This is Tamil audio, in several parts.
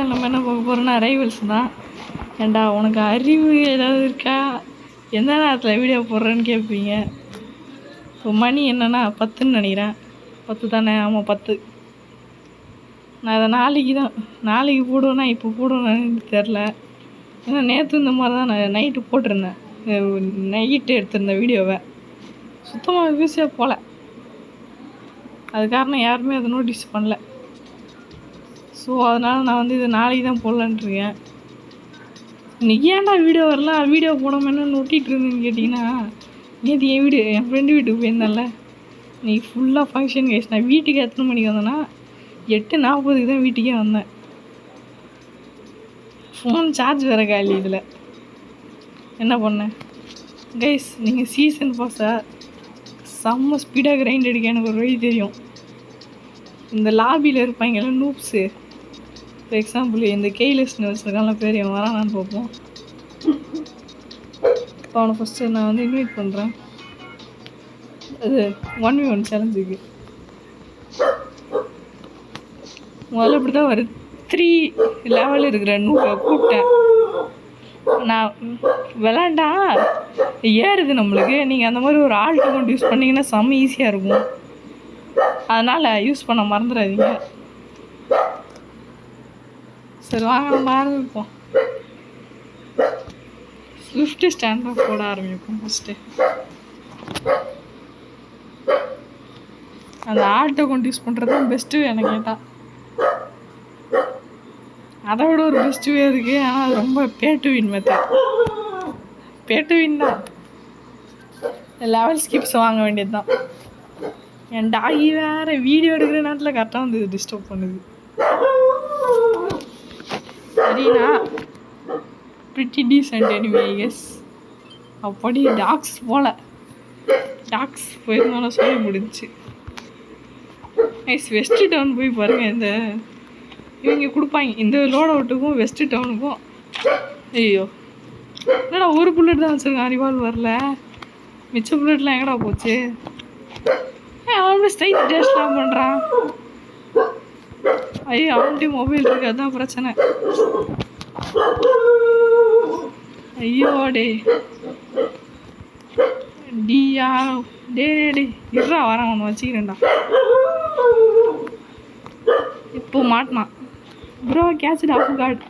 நம்ம என்ன பார்க்க போகிறோன்னா ரைவல்ஸ் தான். ஏண்டா உனக்கு அறிவு ஏதாவது இருக்கா, எந்த நேரத்தில் வீடியோ போடுறேன்னு கேட்பீங்க. இப்போ மணி என்னென்னா 10ன்னு நினைக்கிறேன். 10 தானே? ஆமாம் 10. நான் அதை நாளைக்கு போடுவேன்னா இப்போ போடுவேன்னு தெரில. ஏன்னா நேற்று இந்த மாதிரி தான் நான் நைட்டு போட்டிருந்தேன். நைட்டு எடுத்திருந்தேன் வீடியோவை. சுத்தமாக வியூஸே போகல. அது காரணம் யாருமே அதை நோட்டீஸ் பண்ணல. ஸோ அதனால் நான் இது நாளைக்கு தான் போடலான்ட்ருக்கேன். இன்றைக்கி ஏன்டா வீடியோ வரலாம், வீடியோ போடாமல் என்ன நொட்டிகிட்டு இருந்தேன்னு கேட்டிங்கன்னா, நேற்று என் ஃப்ரெண்டு வீட்டுக்கு போயிருந்தேன்ல, இன்றைக்கி ஃபுல்லாக ஃபங்க்ஷன் கேஸ். நான் வீட்டுக்கு எத்தனை மணிக்கு வந்தேன்னா 8:40க்கு தான் வீட்டுக்கே வந்தேன். ஃபோன் சார்ஜ் வேறு காலி. இதில் என்ன பண்ணேன் கைஸ், நீங்கள் சீசன் பாஸை செம்ம ஸ்பீடாக கிரைண்ட் அடிக்க எனக்கு ஒரு வழி தெரியும். இந்த லாபியில் இருப்பாங்கல்ல நூப்ஸு, ஃபார் எக்ஸாம்பிள் இந்த கேலெஸ்னு வச்சுருக்கான பேர் அவன் வரானான்னு பார்ப்போம். இப்போ அவனை ஃபஸ்ட்டு நான் இன்வைட் பண்ணுறேன். அது 1v1 சேலஞ்சுக்கு முதல்ல இப்படி தான் ஒரு 3 லெவல் இருக்கிற கூப்பிட்டேன். நான் விளாண்டா ஏறுது நம்மளுக்கு. நீங்கள் அந்த மாதிரி ஒரு ஆல்ட் அக்கௌண்ட் யூஸ் பண்ணிங்கன்னா செம்ம ஈஸியாக இருக்கும். அதனால் யூஸ் பண்ண மறந்துடாதீங்க. சரி வாங்க நம்ம ஆரம்பிப்போம். ஸ்விஃப்ட் ஸ்டாண்டாக போட ஆரம்பிப்போம். ஃபஸ்ட்டு அந்த ஆல்ட் அக்கௌண்ட் யூஸ் பண்ணுறது தான் பெஸ்ட்டு எனக்கு கேட்டால். அதை விட ஒரு பெஸ்ட்டு வே இருக்குது. ஆனால் அது ரொம்ப பேட்டுவின் மெத்தட். பேட்டுவின் தான். லெவல் ஸ்கிப்ஸ் வாங்க வேண்டியது தான். என் டாகி வேறு வீடியோ எடுக்கிற நேரத்தில் கரெக்டாக வந்து டிஸ்டர்ப் பண்ணுது. சரிண்ணா, pretty decent anyway I guess. அப்படி டாக்ஸ் போயிருந்தாலும் சொல்லி முடிஞ்சிச்சு. வெஸ்ட் டவுன் போய் பாருங்கள். இந்த இவங்க கொடுப்பாங்க இந்த லோட் அவுட்டுக்கும் வெஸ்ட் டவுனுக்கும். ஐயோ என்னடா ஒரு புல்லட் தான் வச்சுருக்கான், ரிவால்வரில். மிச்ச புல்லட்லாம் எங்கடா போச்சு? அவன் ஸ்ட்ரைட் டேஷ்லாம் பண்ணுறான். ஐயோ அவன்கிட்ட மொபைல் இருக்கு, அதுதான் பிரச்சனை. ஐயோ டியா இருறா வரேன், ஒன்று வச்சுக்கிறேன்டா. இப்போ மாட்டினான் bro. Catch of card.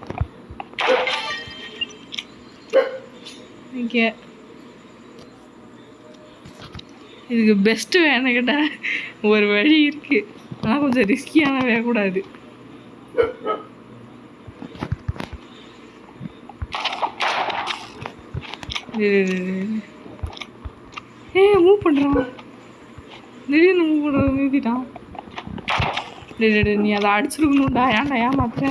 Okay, இதுக்கு பெஸ்ட்டு வேணும் கேட்டால் ஒரு வழி இருக்குது. ஆனால் கொஞ்சம் ரிஸ்கியான வேகக்கூடாது. மூவ் பண்ணுறான், திடீர்னு மூவ் பண்ணுறது நிறுத்திட்டான். நீ அதை அடிச்சிருக்கணும்டா, ஏன்டா ஏமாத்துற?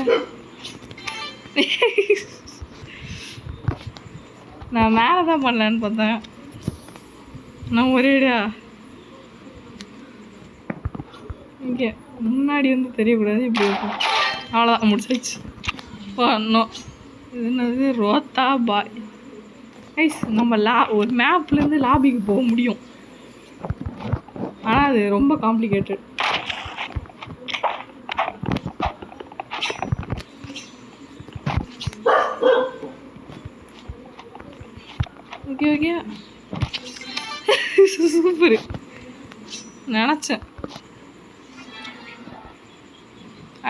நான் மேலே தான் பண்ணலான்னு பார்த்தேன். நான் ஒரேடா இங்கே முன்னாடி தெரியக்கூடாது. இப்படி இருக்கும். அவ்வளோதான், முடிச்சாச்சு. இன்னும் இது என்னது ரோத்தா பாய் ஐஸ். நம்ம ஒரு மேப்லேருந்து லாபிக்கு போக முடியும், ஆனால் அது ரொம்ப காம்ப்ளிகேட்டட். Okay super. நினச்சேன்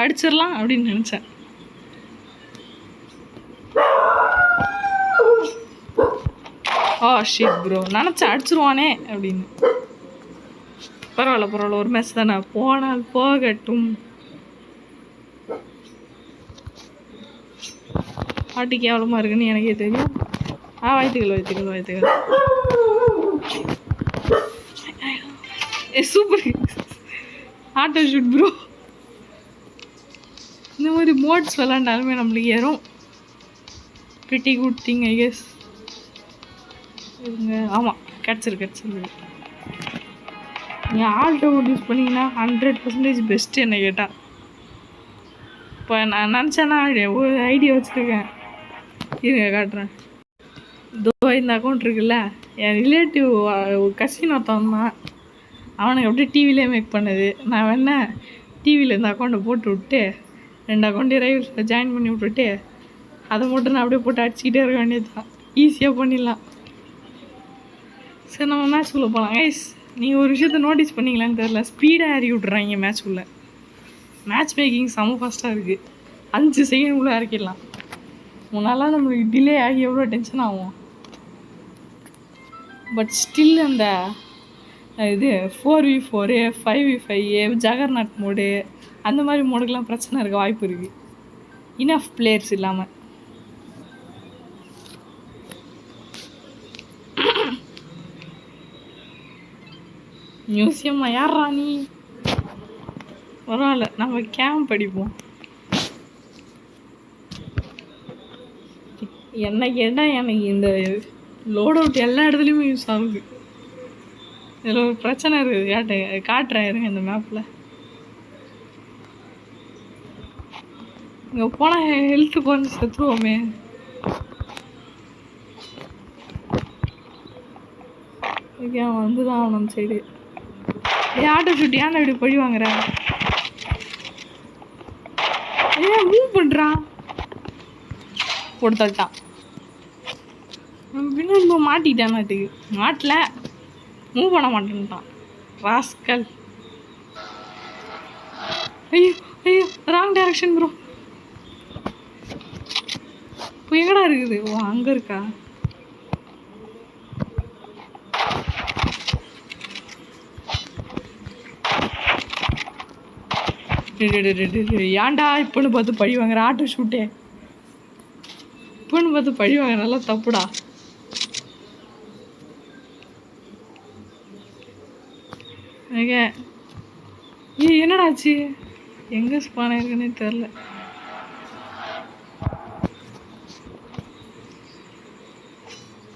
அடிச்சிடலாம் அப்படின்னு நினச்சேன். ஷிட் ப்ரோ, நினச்சேன் அடிச்சிருவானே அப்படின்னு. பரவாயில்ல, ஒரு மேட்ச் தானே, போனால் போகட்டும். பாட்டு கேவலமாக இருக்குன்னு எனக்கே தெரியும். வாழ்த்துக்கள். Super auto shoot bro. இந்த மாதிரி மோட்ஸ் விளாண்டாலுமே நம்மளுக்கு ஏறும். Pretty good thing I guess. ஆமாம், கிடச்சிருக்கு. நீங்கள் ஆல்டோ யூஸ் பண்ணிங்கன்னா 100% பெஸ்ட்டு என்ன கேட்டால். இப்போ நான் நினச்சேன்னா ஒரு ஐடியா வச்சுருக்கேன், இருங்க காட்டுறேன். இந்த அக்கௌண்ட் இருக்குல்ல, என் ரிலேட்டிவ் கசின் ஒருத்தவன் தான். அவனுக்கு அப்படியே டிவிலே மேக் பண்ணுது. நான் வேணா டிவியில் இந்த அக்கௌண்ட்டை போட்டு விட்டு 2 அக்கௌண்ட்டையும் ரைவல்ஸில் ஜாயின் பண்ணி விட்டுட்டு அதை மட்டும் நான் அப்படியே போட்டு அடிச்சுக்கிட்டே இருக்க வேண்டியது தான். ஈஸியாக பண்ணிடலாம். சரி, நம்ம மேட்ச்குள்ளே போகலாம். கைஸ், நீங்கள் ஒரு விஷயத்த நோட்டீஸ் பண்ணிங்களான்னு தெரில, ஸ்பீடாக ஏறி விட்றாங்க மேட்ச்குள்ளே. மேட்ச் மேக்கிங் செம்ம ஃபாஸ்ட்டாக இருக்குது. 5 செகண்டுக்குள்ளே இறக்கிடலாம். முன்னாலாம் நம்மளுக்கு டிலே ஆகி எவ்வளோ டென்ஷன் ஆகும். பட் ஸ்டில் அந்த இது 4v4 5v5 ஜகர்நாட் மோடு அந்த மாதிரி மோடுக்கெலாம் பிரச்சனை இருக்க வாய்ப்பு இருக்குது, இனஃப் பிளேயர்ஸ் இல்லாமல். மியூசியம்மா யாரா நீ? பரவாயில்ல, நம்ம கேம்ப் படிப்போம். என்ன கேட்டால் எனக்கு இந்த லோட் அவுட் எல்லா இடத்துலையுமே யூஸ் ஆகுது. இதில் ஒரு பிரச்சனை இருக்குது, காட்டுறேன் இருங்க. இந்த மேப்பில் இங்கே போனால் ஹெல்த்து கொஞ்சம் செத்துருவோமே. ஓகே, அவன் வந்து தான் அவன் சைடு. ஆட்டோ ஷூட் ஏன்டா இப்படி பழி வாங்குற? ஏன் மூவ் பண்ணுறான்? கொடுத்துட்டான். பின்னாடி மாட்டிக்கிட்டான். நாட்டுக்கு மாட்டல, மூவ் பண்ண மாட்டேன்ட்டான் ராஸ்கல். ஐயோ ஐயோ, ராங் டைரக்ஷன் ப்ரோ. இப்போ எங்கடா இருக்குது? ஓ, அங்கே இருக்கா? ஏன்டா இப்போன்னு பார்த்து பழி வாங்குற? ஆட்டோ ஷூட்டே இப்போன்னு பார்த்து பழி வாங்குற, நல்லா தப்புடா. ஓகே, என்னடாச்சு? எங்கே ஸ்பான் ஆயிருக்குன்னே தெரில.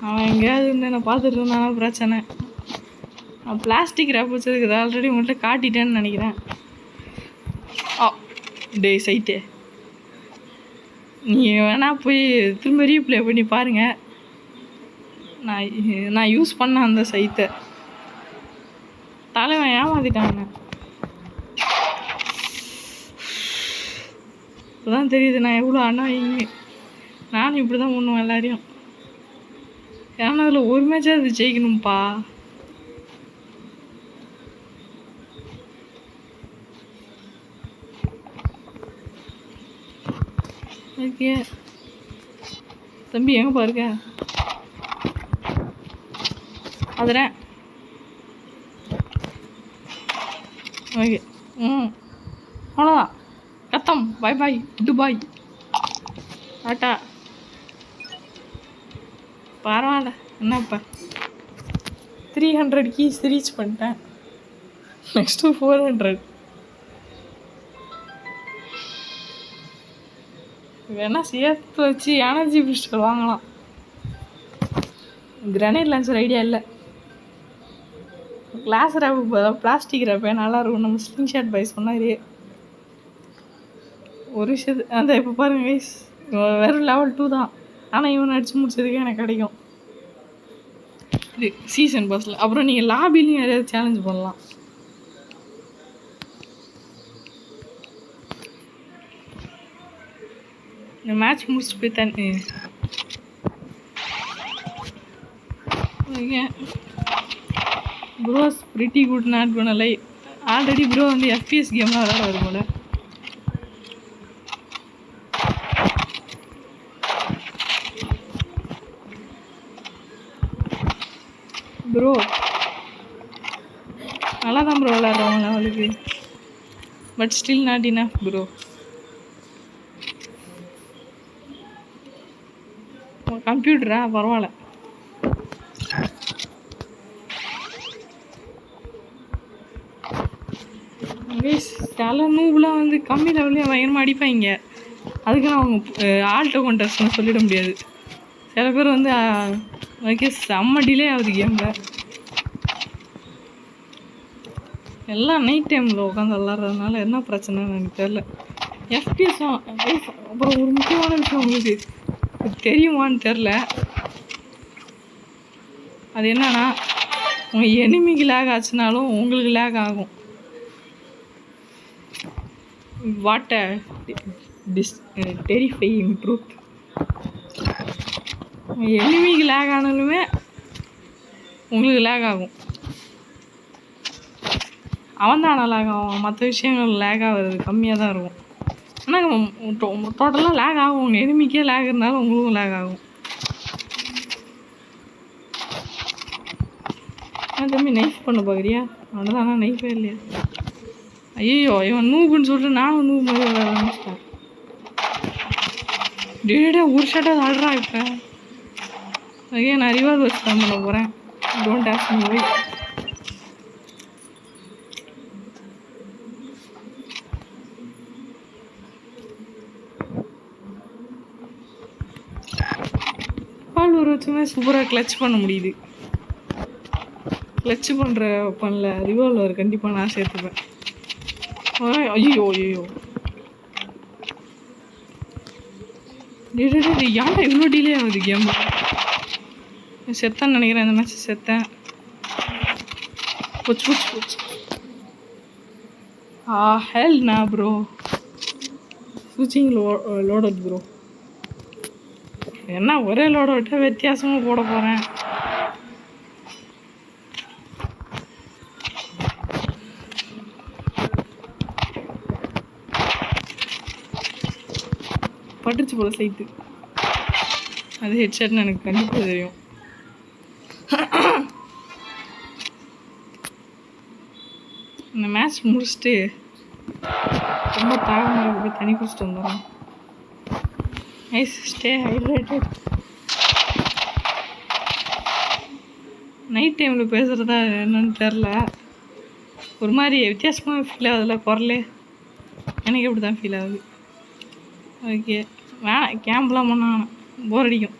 அவன் எங்கேயாவது இருந்து என்னை பார்த்துட்டு இருந்தானா பிரச்சனை. நான் பிளாஸ்டிக் ரேப் வச்சதுக்கு ஆல்ரெடி உங்கள்கிட்ட காட்டிட்டேன்னு நினைக்கிறேன். டே சைட்டே, நீங்கள் வேணால் போய் திரும்ப ரீப்ளே பண்ணி பாருங்கள். நான் யூஸ் பண்ண அந்த சைட்டை தலைவன் ஏமாத்திட்டாங்க. இப்போதான் தெரியுது நான் எவ்வளோ அண்ணாயிங்க. நானும் இப்படி தான் பண்ணுவேன் எல்லாரையும். ஏன்னா அதில் ஒரு மேட்சாவது ஜெயிக்கணும்ப்பா. ஓகே தம்பி, எங்கே பாருங்க அதில். ஓகே, அவ்வளோதான், கத்தம். பாய் பாய், துபாய், டாட்டா. பரவாயில்ல, என்னப்பா 300 கீஸ் ரீச் பண்ணிட்டேன். நெக்ஸ்ட்டு 400. வேணால் சேர்த்து வச்சு எனர்ஜி பூஸ்டர் வாங்கலாம். கிரனைட் லான்ச்சர் ஐடியா இல்லை. கிளாஸ் ரேப்பு போதும், பிளாஸ்டிக் ரேப்பே நல்லாயிருக்கும். நம்ம ஸ்க்ரீன்ஷாட் பாய் சொன்னார் ஒரு விஷயத்து. அந்த இப்போ பாருங்கள் கைஸ், வெறும் level 2 தான். ஆனால் இவன் அடித்து முடிச்சதுக்கே எனக்கு கிடைக்கும் இது சீசன் பாஸில். அப்புறம் நீங்கள் லாபிலையும் யாரையாவது சேலஞ்ச் பண்ணலாம். இந்த மேட்ச் முடிச்சுட்டு போய் தண்ணி. Okay bros pretty good, not gonna lie. Already bro வந்து எஃபிஎஸ் கேம்லாம் விளையாட வரும் போல. ப்ரோ நல்லா தான் ப்ரோ விளையாடுறவங்க லெவலுக்கு, but still not enough bro. கம்ப்யூட்டரா? பரவாயில்ல. சில நூபெலாம் வந்து கம்மி லெவல்லையும் பயங்கரமாக அடிப்பாங்க. அதுக்கு நான் அவங்க ஆல்ட்டோ கவுண்டர்ஸ்னு சொல்லிட முடியாது. சில பேர் வந்து ஓகே செம்ம டிலே ஆகுது கேமில். எல்லாம் நைட் டைமில் உட்காந்து விளாட்றதுனால என்ன பிரச்சனைன்னு எனக்கு தெரில. எஃபிஎஸும். அப்புறம் ஒரு முக்கியமான விஷயம் உங்களுக்கு தெரியுமான்னு தெரில. அது என்னன்னா, உங்கள் எனிமிக்கு லேக் ஆச்சுனாலும் உங்களுக்கு லேக் ஆகும். வாட்டை டெரிஃபையிங் ட்ரூத். எனிமிக்கு லேக் ஆனாலுமே உங்களுக்கு லேக் ஆகும். அவன் தான் லேக் ஆகும், மற்ற விஷயங்கள் லேக் ஆகிறது கம்மியாக தான் இருக்கும். ஆனால் டோட்டலாக லேக் ஆகும். உங்கள் எனிமிக்கே லேக் இருந்தாலும் உங்களுக்கும் லேக் ஆகும். தம்பி நைஃப் பண்ண பார்க்குறியா? அவ்வளோதானா? நைஃபே இல்லையா? ஐயோ, இவன் நூக்குன்னு சொல்லிட்டு நானும் நூ மாதிரி விளையாட ஆரம்பிச்சிட்டேன். டேடே ஒரு ஷாட்டாக ஆடுறான். இப்போ அதுக்கே நான் ரிவால்வர் வச்சு தான் பண்ண போகிறேன். Don't ask me why. Revolver வச்சுமே சூப்பராக கிளச் பண்ண முடியுது. கிளச் பண்ணல ரிவால்வர் கண்டிப்பாக நான் சேர்த்துப்பேன். ஐயோ ஐயோ, ஏன்டா இவ்வளோ டிலே ஆகுது கேம்? செத்தேன்னு நினைக்கிறேன். இந்த மேட்ச் செத்தேன். போச்சு. ஹெல்னா ப்ரோ, ஸ்விட்சிங் லோட் அவுட் ப்ரோ. என்ன ஒரே லோட விட்டால் வித்தியாசமாக போட போகிறேன். பட்டுச்சு போல சைட்டு. அது ஹெட்ஷாட்னு எனக்கு கண்டிப்பாக தெரியும். இந்த மேட்ச் முடிச்சுட்டு ரொம்ப தாகமாக இருக்கு, போய் தண்ணி குடிச்சிட்டு வந்துடுறோம். Nice, stay hydrated. நைட் டைமில் பேசுகிறதா என்னன்னு தெரில, ஒரு மாதிரி வித்தியாசமாக ஃபீல் ஆகுதுல்ல குரலே. எனக்கு எப்படி தான் ஃபீல் ஆகுது. ஓகே, வேணாம் கேம்ப்லாம் பண்ணால் போர் அடிக்கும்.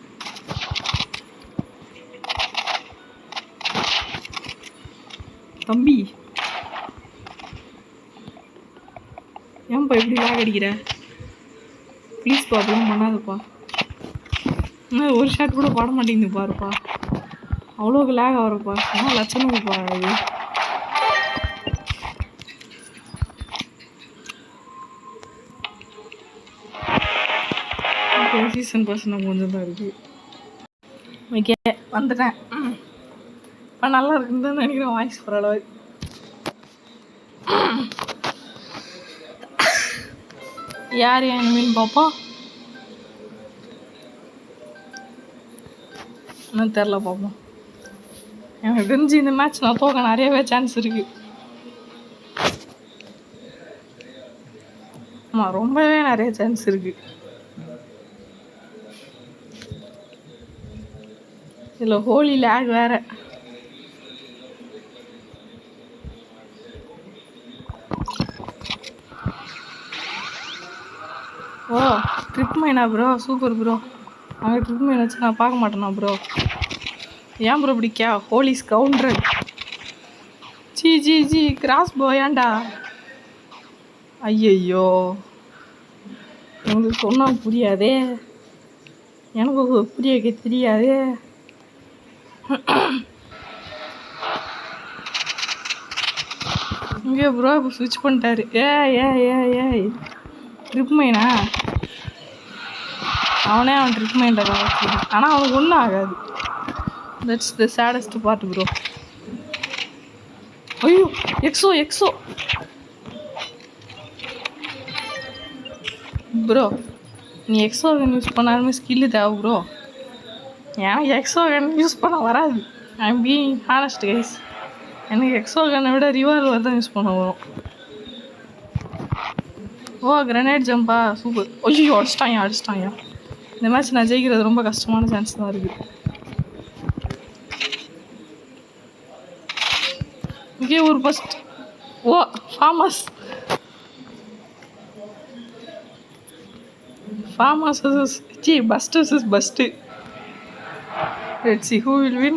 தம்பி ஏன்பா இப்படி லாக் அடிக்கிற? ப்ளீஸ்ப்பா அப்படிலாம் பண்ணாதப்பா. இன்னும் ஒரு ஷாட் கூட பாட மாட்டேங்குது பாருப்பா. அவ்வளோக்கு லேக் ஆகிறப்பா. ஆனால் லட்சணுப்பா அது. சீசன் பர்சனாக கொஞ்சம் தான் இருக்குது. ஓகே, வந்துட்டேன். இப்போ நல்லா இருக்குன்னு தான் நினைக்கிறேன். வாய்ஸ் பரவாயில்ல. யார் எனிமின்னு பார்ப்போம். இன்னும் தெரில, பார்ப்போம். எனக்கு தெரிஞ்சு இந்த மேட்ச் நான் தோக்க நிறையவே சான்ஸ் இருக்குது. ஆமாம், ரொம்பவே நிறைய சான்ஸ் இருக்குது. இதில் ஹோலி லேக் வேறு. ஓ, ட்ரிப் மைனா ப்ரோ? Super bro. அங்கே ட்ரிப் மைன் வச்சு நான் பார்க்க மாட்டேனா ப்ரோ? ஏன் ப்ரோ பிடிக்கா? Holy scoundrel. ஜி கிராஸ் போயாண்டா. ஐயையோ, உங்களுக்கு சொன்னால் புரியாதே, எனக்கு புரிய வைக்க தெரியாதே. இங்கே ப்ரோ இப்போ ஸ்விட்ச் பண்ணிட்டாரு. ஏய் ட்ரிப் மைனா? அவன் ட்ரிப் மைனில் கவர்ச்சி. ஆனால் அவனுக்கு ஒன்றும் ஆகாது. That's the saddest part bro. ஐயோ, எக்ஸோ ப்ரோ. நீ எக்ஸோ கன் யூஸ் பண்ணாலுமே ஸ்கில்லு தேவை ப்ரோ. எனக்கு எக்ஸோ கன் யூஸ் பண்ண வராது. I am being honest guys. எனக்கு எக்ஸோ கன்னை விட ரிவால்வர் தான் யூஸ் பண்ண வரும். ஓ, கிரனேட் ஜம்பா, சூப்பர். ஐயோ, அடிச்சிட்டாயா. இந்த மேட்ச் நான் ஜெயிக்கிறது ரொம்ப கஷ்டமான சான்ஸ் தான் இருக்குது. இங்கே ஒரு ஃபஸ்ட். ஓ, ஃபார்மஸ் first. Let's see who will win.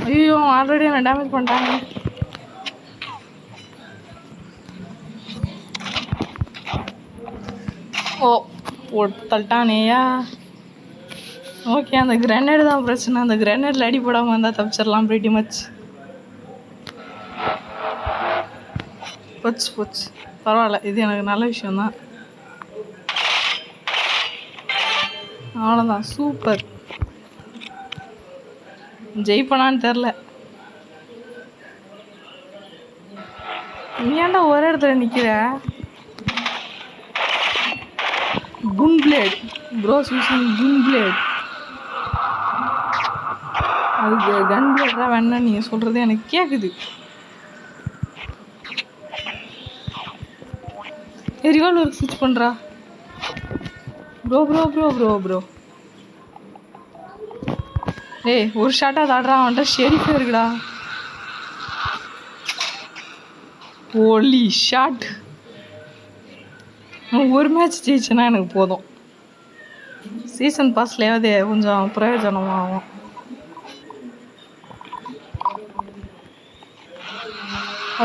ஐயோ, ஆல்ரெடி என்ன டேமேஜ் பண்ணிட்டாங்க. ஓ, தள்ளிட்டானேயா. ஓகே, அந்த கிரனேடு தான் பிரச்சனை. அந்த கிரனேடில் அடிப்படாமல் இருந்தால் தப்பிச்சிடலாம் pretty much. போச்சு போச்சு, பரவாயில்ல, இது எனக்கு நல்ல விஷயந்தான். அவ்வளோதான், சூப்பர். ஜெயிப்பனான்னு தெரில. நீ ஏன்டா ஒரே இடத்துல நிற்கிற? குன் பிளேட் ப்ரோஸ் யூஸிங் குன் பிளேட். அதுக்கு கன் பிளேடாக வேணாம் நீங்கள் சொல்கிறது எனக்கு கேட்குது. ரிவால்வர் ஸ்விட்ச் பண்ணுறா bro bro bro bro bro. ஏய், ஒரு ஷாட்டாக தாடுறா, அவன்கிட்ட ஷெரிஃபே இருக்குடா. ஹோலி ஷாட். ஒரு மேட்ச் ஜெயிச்சேன்னா எனக்கு போதும். சீசன் பாஸ்லையாவது கொஞ்சம் பிரயோஜனமாகும்.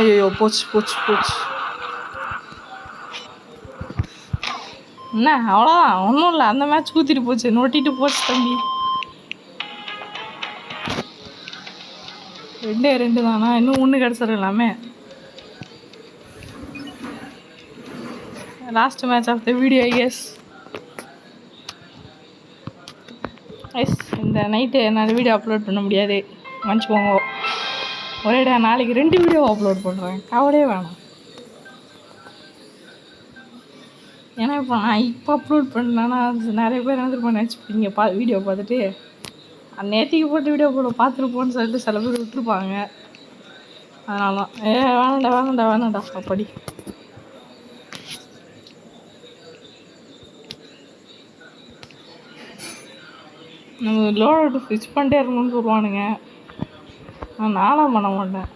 ஐயோ, போச்சு போச்சு போச்சு. என்ன அவ்வளோதான், ஒன்றும் இல்லை, அந்த மேட்ச் ஊற்றிட்டு போச்சு, நோட்டிட்டு போச்சு தம்பி. 2 தானா? இன்னும் 1 கிடச்சிடலாமே. Last match of the video I guess. இந்த நைட்டு என்னால் வீடியோ அப்லோட் பண்ண முடியாது, மன்னிச்சுக்கோங்க. ஒரேடா நாளைக்கு 2 வீடியோ அப்லோட் பண்ணுறேன், கவலையே வேணாம். ஏன்னா இப்போ அப்லோட் பண்ணேன்னா நிறைய பேர் என்ன திரும்ப நினச்சிப்பீங்க, வீடியோ பார்த்துட்டு நேற்றுக்கு போட்டு வீடியோ பார்த்துருப்போன்னு சொல்லிட்டு சில பேர் விட்டுருப்பாங்க. அதனால தான் வேணாண்டா அப்படி. நம்ம லோடு ஸ்விட்ச் பண்ணிட்டே இருக்கணும்னு சொல்லுவானுங்க, நானும் பண்ண மாட்டேன்.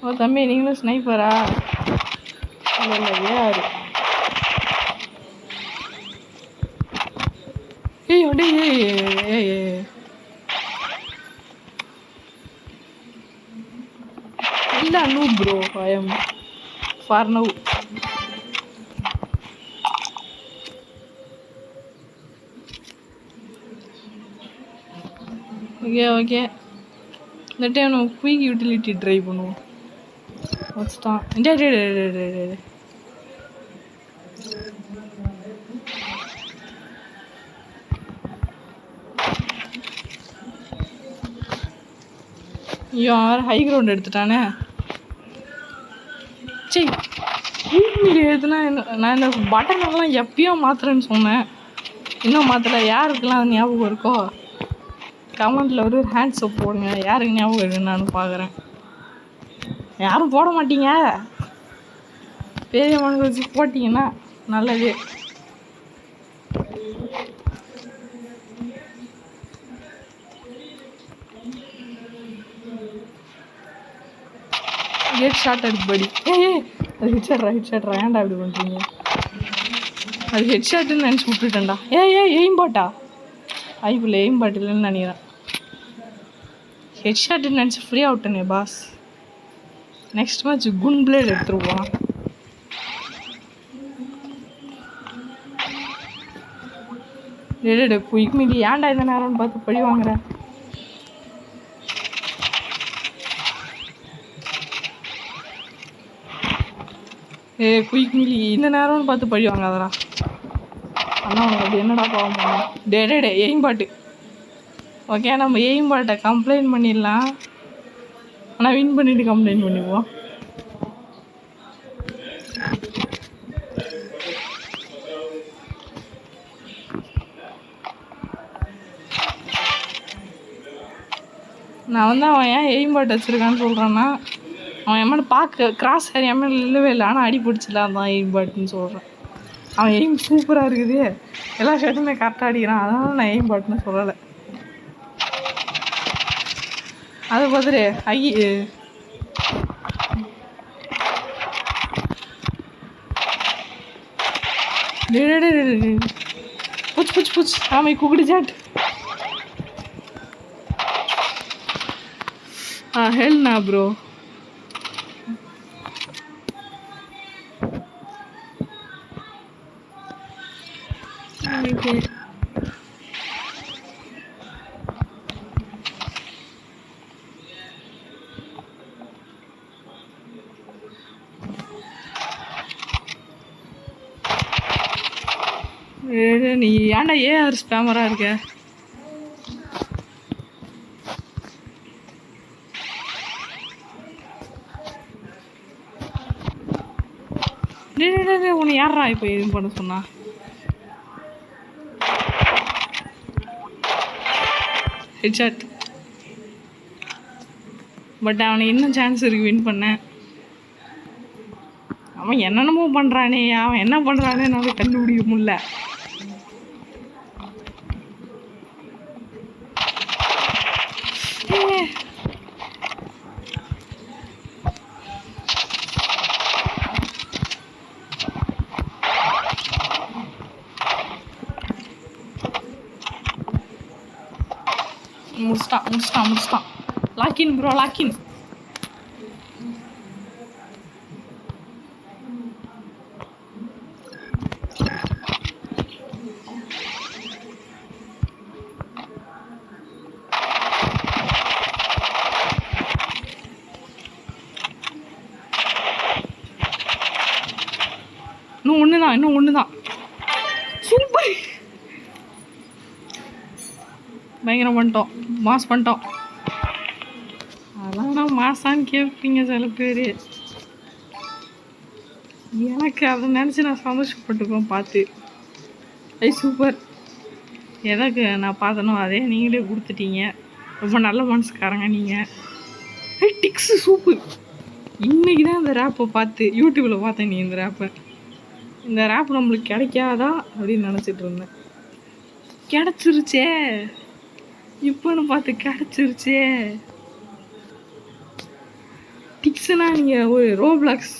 ஓ தம்பி, நீங்களும் ஸ்னைப்பரா? இல்லை யாரு? ஏய் அடி, இல்லை நூ bro, I am for now. Okay, இந்த டைம் நம்ம குயிக் யூட்டிலிட்டி ட்ரை பண்ணுவோம். வச்சுட்டான். ஐயோ, அவன் ஹை கிரவுண்ட் எடுத்துட்டானே. சரி, குயிக் எழுதுனா நான் இந்த பட்டனெல்லாம் எப்பயோ மாற்றுறேன்னு சொன்னேன், இன்னும் மாற்றலை. யாருக்கெல்லாம் அது ஞாபகம் இருக்கோ கமெண்ட்டில் ஒரு ஹேண்ட்ஸ் அப் போடுங்க, யாருக்கு ஞாபகம் இருக்குன்னு நான் பார்க்குறேன். யாரும் போட மாட்டீங்க, பெரிய மனசு வச்சு போட்டிங்கன்னா நல்லது. கேட் ஷார்ட் அடிப்படி. அது ஹெட்ஷாட்ரா, ஏன்டா அப்படி பண்ணுறீங்க? அது ஹெட்ஷாட்டுன்னு நினச்சி விட்டுட்டேன்டா. எய்ம் பாட்டா? ஐபிள் எய்ம் பாட் இல்லைன்னு நினைக்கிறேன், ஹெட்ஷாட்டுன்னு நினச்சி ஃப்ரீயாக விட்டேனே பாஸ். நெக்ஸ்ட் மேட்ச் குன் பிளேட் எடுத்துருவோம். டே குயிக் மீடி ஏன்டா இந்த நேரம்னு பார்த்து பழி வாங்குறேன். குயிக் மீலி இந்த நேரம்னு பார்த்து பழி வாங்காதடா அண்ணா, உனக்கு அப்படி என்னடா பாவம் பண்ண. டே எய்ம் பாட்டு. ஓகே, நம்ம எய்ம் பாட்டை கம்ப்ளைண்ட் பண்ணிடலாம், ஆனால் வின் பண்ணிவிட்டு கம்ப்ளைண்ட் பண்ணிக்குவோம். நான் அவன் ஏன் எய்ம் பாட் வச்சுருக்கான்னு சொல்கிறான்னா, அவன் எம்மேல பார்க்க கிராஸ் ஹேர் எம்மேல இல்லவே இல்லை, ஆனால் அடி பிடிச்சிடலாம் தான் எய்ம் பாட்டுன்னு சொல்கிறேன். அவன் எய்ம் சூப்பராக இருக்குது, எல்லா ஷர்ட்டுமே கரெக்டாக அடிக்கிறான், அதனால நான் எய்ம் பாட்டுன்னு சொல்லலை. அதை பார்த்துட்டு பூச்சி ஆமை குக்குடி சாட். ஹெல்னா ப்ரோ. ஓகே, நீ ஏன்டா ஏஆர் ஸ்பேமராக இருக்க? உன்னை யாரா இப்போ எதுவும் பண்ண சொன்னா? ஹெட்ஷாட். பட் அவனுக்கு இன்னும் சான்ஸ் இருக்கு வின் பண்ண. அவன் என்னென்னமோ பண்ணுறானே, அவன் என்ன பண்ணுறானே என்னால் கண்டுபிடிக்க முடியல. முடிச்சிட்டான். Login bro, login. இன்னும் ஒன்று தான். சூப்பர். பயங்கரம் பண்ணிட்டோம், மாஸ் பண்ணிட்டோம். அதெல்லாம் மாசான்னு கேட்பீங்க சில பேர். எனக்கு அதை நினச்சி நான் சந்தோஷப்பட்டுப்பேன் பார்த்து. சூப்பர். எதற்கு நான் பார்த்தனோ அதே நீங்களே கொடுத்துட்டீங்க. ரொம்ப நல்ல மனசுக்காரங்க நீங்கள். டிக்ஸு சூப்பர். இன்றைக்கி தான் இந்த ரேப்பை பார்த்து யூடியூப்பில் பார்த்தேன். இந்த ரேப் நம்மளுக்கு கிடைக்காதா அப்படின்னு நினச்சிட்டு இருந்தேன். கிடச்சிருச்சே, இப்போன்னு பார்த்து கிடச்சிருச்சே. டிக்ஸ்னா நீங்கள் ஒரு ரோப்ளாக்ஸ்,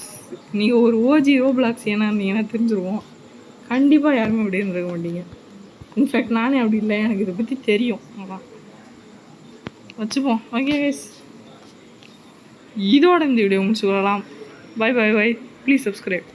நீங்கள் ஒரு ஓஜி ரோப்ளாக்ஸ் ஏன்னா தெரிஞ்சிருவோம். கண்டிப்பாக யாருமே அப்படி இருந்திருக்க மாட்டீங்க. இன்ஃபேக்ட் நானே அப்படி இல்லை, எனக்கு இதை பற்றி தெரியும். அதான் வச்சுப்போம். ஓகே கைஸ், இதோட இந்த வீடியோ முடிச்சு கொள்ளலாம். பை. Please subscribe.